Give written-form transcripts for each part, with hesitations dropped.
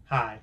Hi,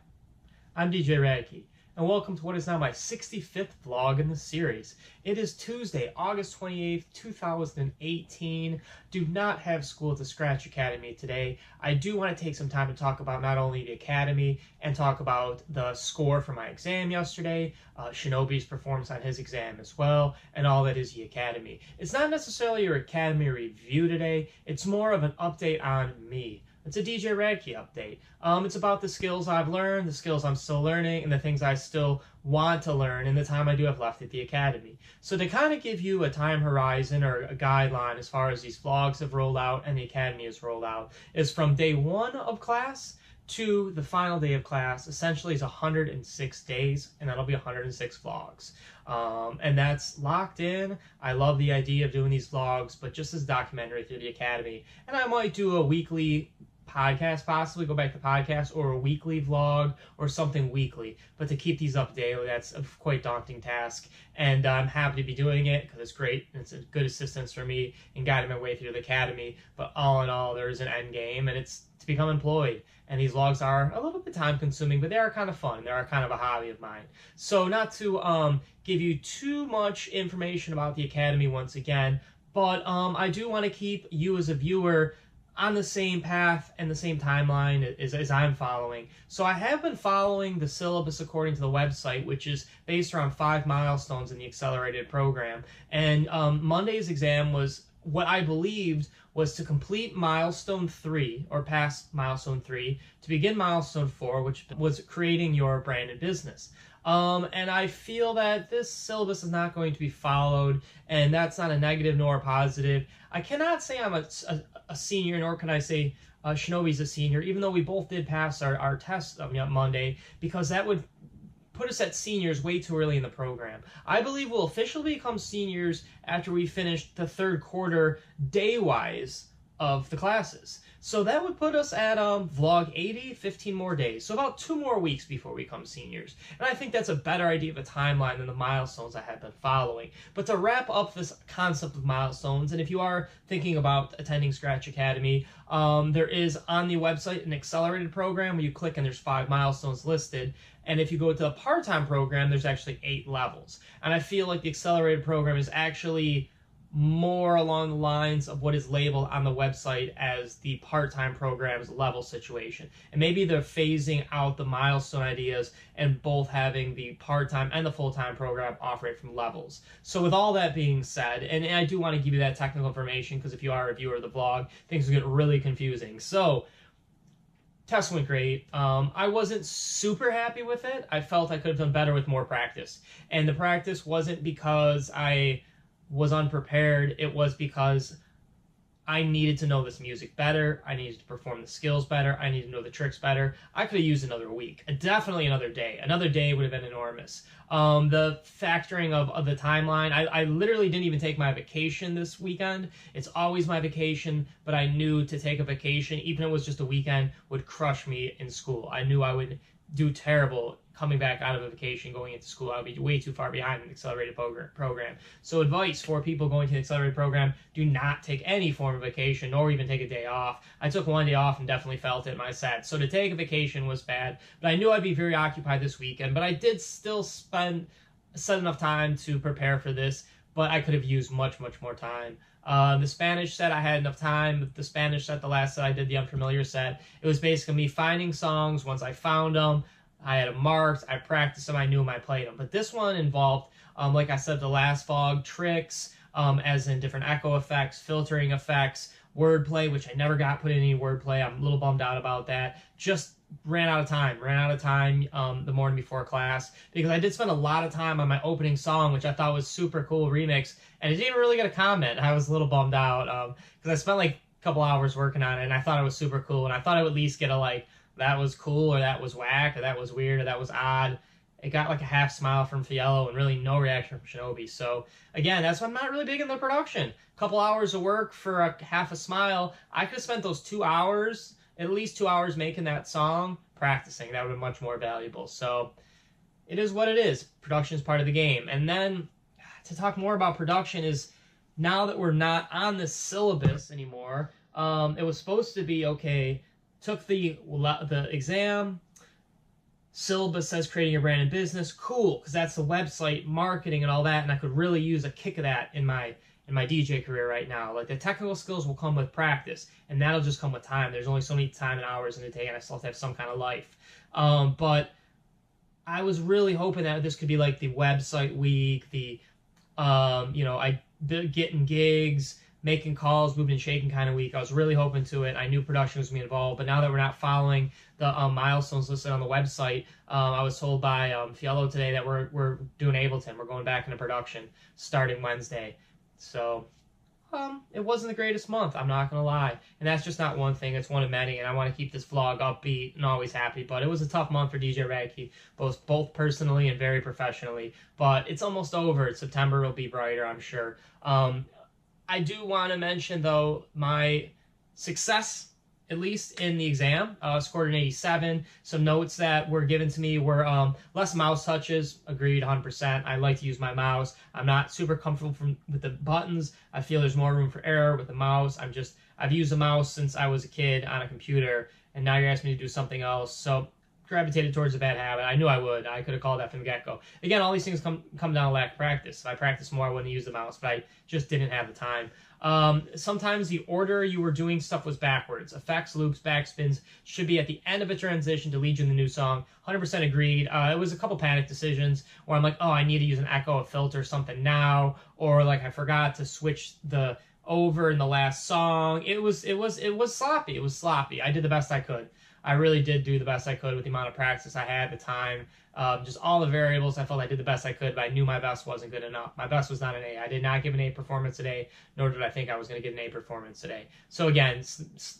I'm DJ Rad Key, and welcome to what is now my 65th vlog in the series. It is Tuesday, August 28th, 2018. Do not have school at the Scratch Academy today. I do want to take some time to talk about not only the Academy and talk about the score for my exam yesterday, Shinobi's performance on his exam as well, and all that is the Academy. It's not necessarily your Academy review today, it's more of an update on me. It's a DJ Rad Key update. It's about the skills I've learned, the skills I'm still learning, and the things I still want to learn in the time I do have left at the Academy. So to kind of give you a time horizon or a guideline as far as these vlogs have rolled out and the Academy has rolled out, is from day one of class to the final day of class. Essentially is 106 days, and that'll be 106 vlogs. And that's locked in. I love the idea of doing these vlogs, but just as documentary through the Academy. And I might do a weekly podcast, possibly go back to podcast, or a weekly vlog or something weekly, but to keep these up daily, that's a quite daunting task, and I'm happy to be doing it because it's great. It's a good assistance for me in guiding my way through the Academy, but all in all, there is an end game, and it's to become employed. And these vlogs are a little bit time consuming, but they are kind of fun. They are kind of a hobby of mine. So not to give you too much information about the Academy once again, but I do want to keep you as a viewer on the same path and the same timeline as I'm following. So I have been following the syllabus according to the website, which is based around 5 milestones in the accelerated program. And Monday's exam was what I believed was to complete milestone 3 or pass milestone 3 to begin milestone 4, which was creating your branded business. And I feel that this syllabus is not going to be followed, and that's not a negative nor a positive. I cannot say I'm a senior, nor can I say Shinobi's a senior, even though we both did pass our test on Monday, because that would put us at seniors way too early in the program. I believe we'll officially become seniors after we finish the third quarter day-wise of the classes. So that would put us at vlog 80, 15 more days. So about 2 more weeks before we become seniors. And I think that's a better idea of a timeline than the milestones I have been following. But to wrap up this concept of milestones, and if you are thinking about attending Scratch Academy, there is on the website an accelerated program where you click and there's 5 milestones listed. And if you go to the part-time program, there's actually 8 levels. And I feel like the accelerated program is actually more along the lines of what is labeled on the website as the part-time program's level situation. And maybe they're phasing out the milestone ideas and both having the part-time and the full-time program operate from levels. So with all that being said, and I do want to give you that technical information because if you are a viewer of the vlog, things will get really confusing. So test went great. I wasn't super happy with it. I felt I could have done better with more practice. And the practice wasn't because I was unprepared. It was because I needed to know this music better. I needed to perform the skills better. I needed to know the tricks better. I could have used another week, definitely another day. Another day would have been enormous. The factoring of the timeline, I literally didn't even take my vacation this weekend. It's always my vacation, but I knew to take a vacation, even if it was just a weekend, would crush me in school. I knew I would do terrible coming back out of a vacation, going into school. I would be way too far behind in the accelerated program. So advice for people going to the accelerated program, do not take any form of vacation, nor even take a day off. I took 1 day off and definitely felt it in my set. So to take a vacation was bad, but I knew I'd be very occupied this weekend, but I did still set enough time to prepare for this, but I could have used much, much more time. The Spanish set, I had enough time. The Spanish set, the last set I did, the unfamiliar set, it was basically me finding songs. Once I found them, I had them marked, I practiced them, I knew them, I played them. But this one involved, like I said, the last vlog, tricks, as in different echo effects, filtering effects, wordplay, which I never got put in any wordplay. I'm a little bummed out about that. Just ran out of time the morning before class, because I did spend a lot of time on my opening song, which I thought was super cool remix, and it didn't really get a comment. I was a little bummed out, because I spent like a couple hours working on it, and I thought it was super cool, and I thought I would at least get a like, that was cool, or that was whack, or that was weird, or that was odd. It got like a half smile from Fiello and really no reaction from Shinobi. So again, that's why I'm not really big in the production. A couple hours of work for a half a smile. I could have spent those 2 hours, at least 2 hours making that song, practicing. That would have been much more valuable. So it is what it is. Production is part of the game. And then to talk more about production is, now that we're not on the syllabus anymore, it was supposed to be, okay, took the exam, syllabus says creating a brand and business. Cool, because that's the website marketing and all that, and I could really use a kick of that in my DJ career right now. Like, the technical skills will come with practice, and that'll just come with time. There's only so many time and hours in the day, and I still have to have some kind of life. But I was really hoping that this could be like the website week, the getting gigs, making calls, moving and shaking kind of week. I was really hoping to it. I knew production was going to be involved, but now that we're not following the milestones listed on the website, I was told by Fiello today that we're doing Ableton. We're going back into production starting Wednesday. So it wasn't the greatest month, I'm not going to lie. And that's just not one thing, it's one of many, and I want to keep this vlog upbeat and always happy. But it was a tough month for DJ Rad Key, both personally and very professionally. But it's almost over. September will be brighter, I'm sure. I do want to mention, though, my success, at least in the exam. Scored an 87. Some notes that were given to me were less mouse touches. Agreed, 100%. I like to use my mouse. I'm not super comfortable with the buttons. I feel there's more room for error with the mouse. I've used a mouse since I was a kid on a computer, and now you're asking me to do something else. So gravitated towards a bad habit. I knew I would. I could have called that from the get-go. Again, all these things come down to lack of practice. If I practiced more, I wouldn't use the mouse, but I just didn't have the time. Sometimes the order you were doing stuff was backwards. Effects, loops, backspins should be at the end of a transition to lead you in the new song. 100% agreed. It was a couple panic decisions where I'm like, oh, I need to use an echo, a filter, something now, or like I forgot to switch the over in the last song. It was sloppy. It was sloppy. I did the best I could. I really did do the best I could with the amount of practice I had, the time, just all the variables. I felt I did the best I could, but I knew my best wasn't good enough. My best was not an A. I did not give an A performance today, nor did I think I was going to get an A performance today. So again,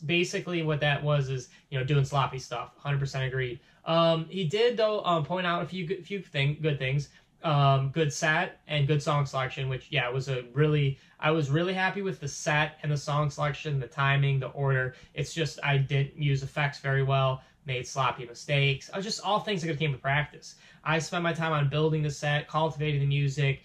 basically what that was is, doing sloppy stuff. 100% agreed. He did, though, point out a few good things. Good set and good song selection, which, yeah, I was really happy with the set and the song selection, the timing, the order. It's just I didn't use effects very well, made sloppy mistakes. Just all things that could have came with practice. I spent my time on building the set, cultivating the music,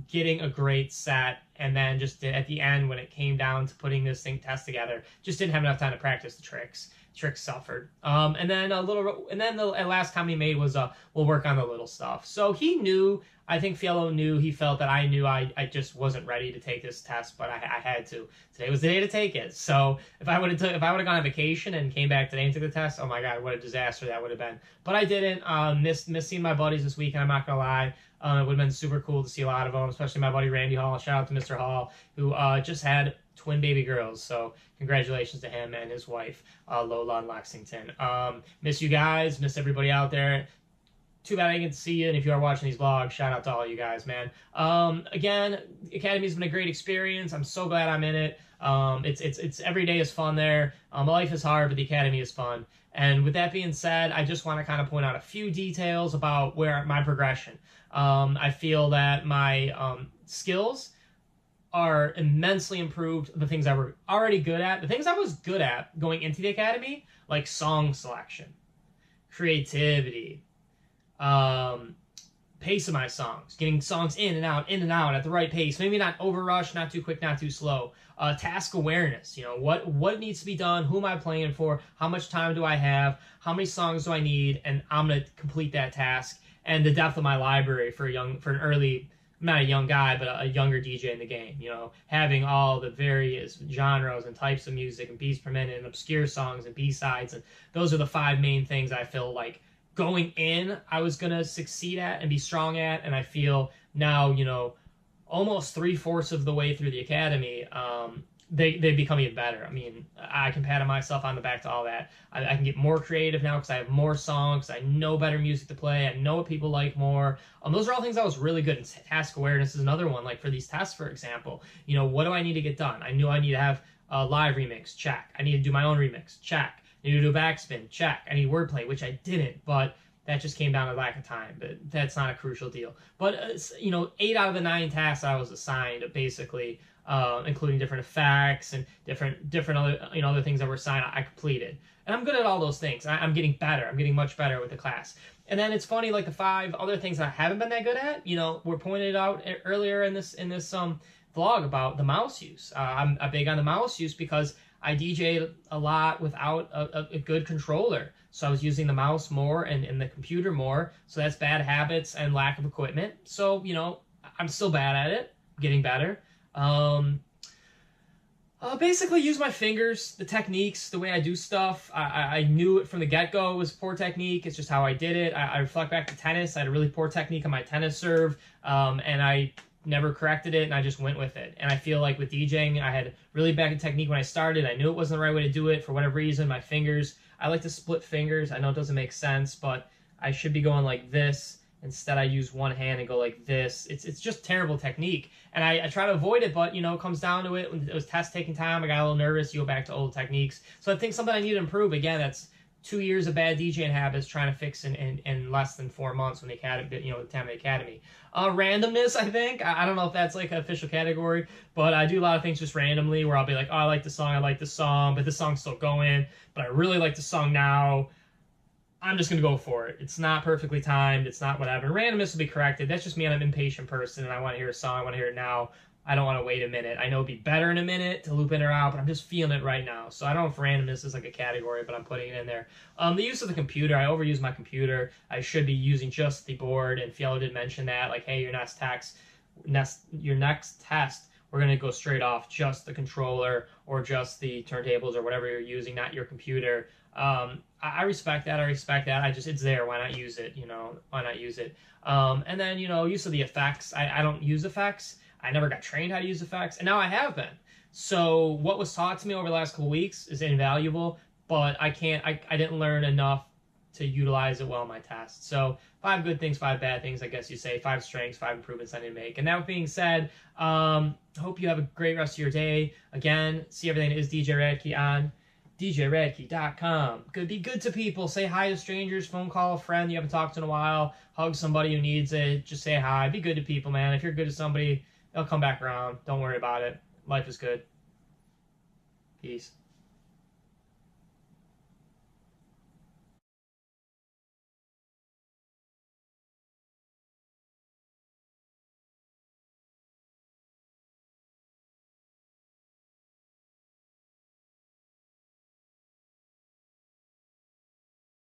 getting a great set, and then just at the end when it came down to putting this test together, just didn't have enough time to practice the tricks. Tricks suffered. And then the last comment he made was, we'll work on the little stuff. So he knew, I think Fiello knew, he felt that I knew I just wasn't ready to take this test, but I had to. Today was the day to take it. So if I would have gone on vacation and came back today and took the test, oh my God, what a disaster that would have been. But I didn't. Missed seeing my buddies this weekend, I'm not gonna lie. It would have been super cool to see a lot of them, especially my buddy Randy Hall. Shout out to Mr. Hall, who just had twin baby girls. So congratulations to him and his wife, Lola and Lexington. Miss you guys, miss everybody out there. Too bad I didn't get to see you, and if you are watching these vlogs, shout out to all you guys, man. Again, Academy's been a great experience. I'm so glad I'm in it. It's every day is fun there. Life is hard, but the Academy is fun. And with that being said, I just want to kind of point out a few details about where my progression. I feel that my skills are immensely improved. The things I were already good at, the things I was good at going into the Academy, like song selection, creativity, pace of my songs, getting songs in and out at the right pace, maybe not overrush, not too quick, not too slow, task awareness, what needs to be done, who am I playing for, how much time do I have, how many songs do I need, and I'm going to complete that task, and the depth of my library for an early, not a young guy, but a younger DJ in the game, having all the various genres and types of music and beats per minute and obscure songs and B-sides, and those are the 5 main things I feel like going in I was going to succeed at and be strong at, and I feel now, almost 3/4 of the way through the Academy, they become even better. I mean, I can pat myself on the back to all that. I can get more creative now because I have more songs. I know better music to play. I know what people like more. Those are all things I was really good at. Task awareness is another one. Like for these tests, for example, what do I need to get done? I knew I need to have a live remix. Check. I need to do my own remix. Check. I need to do a backspin. Check. I need wordplay, which I didn't, but that just came down to lack of time. But that's not a crucial deal. But 8 out of the 9 tasks I was assigned, basically, including different effects and different other things that were assigned, I completed. And I'm good at all those things. I'm getting better. I'm getting much better with the class. And then it's funny, like the 5 other things that I haven't been that good at, were pointed out earlier in this vlog about the mouse use. I'm big on the mouse use because I DJ a lot without a good controller. so I was using the mouse more and the computer more. So that's bad habits and lack of equipment. So, you know, I'm still bad at it, getting better. Basically use my fingers, the techniques, the way I do stuff. I knew it from the get-go. It was poor technique. It's just how I did it. I reflect back to tennis. I had a really poor technique on my tennis serve, and I never corrected it, and I just went with it. And I feel like with DJing, I had really bad technique when I started. I knew it wasn't the right way to do it for whatever reason. My fingers, I like to split fingers. I know it doesn't make sense, but I should be going like this. Instead, I use one hand and go like this. It's just terrible technique. And I try to avoid it, but, you know, it comes down to it. When it was test taking time, I got a little nervous. You go back to old techniques. So I think something I need to improve. Again, that's 2 years of bad DJing habits trying to fix in less than 4 months when the academy, you know, the time of the academy. Randomness, I think. I don't know if that's like an official category, but I do a lot of things just randomly where I'll be like, oh, I like the song, but this song's still going, but I really like the song now. I'm just going to go for it. It's not perfectly timed. It's not whatever. Randomness will be corrected. That's just me. I'm an impatient person, and I want to hear a song. I want to hear it now. I don't want to wait a minute. I know it'd be better in a minute to loop in or out, but I'm just feeling it right now. So I don't know if randomness is like a category, but I'm putting it in there. The use of the computer. I overuse my computer. I should be using just the board, and Fiello did mention that. Like, hey, your next test, we're going to go straight off just the controller or just the turntables or whatever you're using, not your computer. I respect that. I respect that. It's there. Why not use it? You know, why not use it? And then, you know, use of the effects. I don't use effects. I never got trained how to use effects, and now I have been. So what was taught to me over the last couple weeks is invaluable, but I didn't learn enough to utilize it well in my test. So 5 good things, 5 bad things, I guess you say. 5 strengths, 5 improvements I need to make. And that being said, hope you have a great rest of your day. Again, see everything is DJ Rad Key on DJRadkey.com. Be good to people. Say hi to strangers. Phone call a friend you haven't talked to in a while. Hug somebody who needs it. Just say hi. Be good to people, man. If you're good to somebody, they'll come back around. Don't worry about it. Life is good. Peace.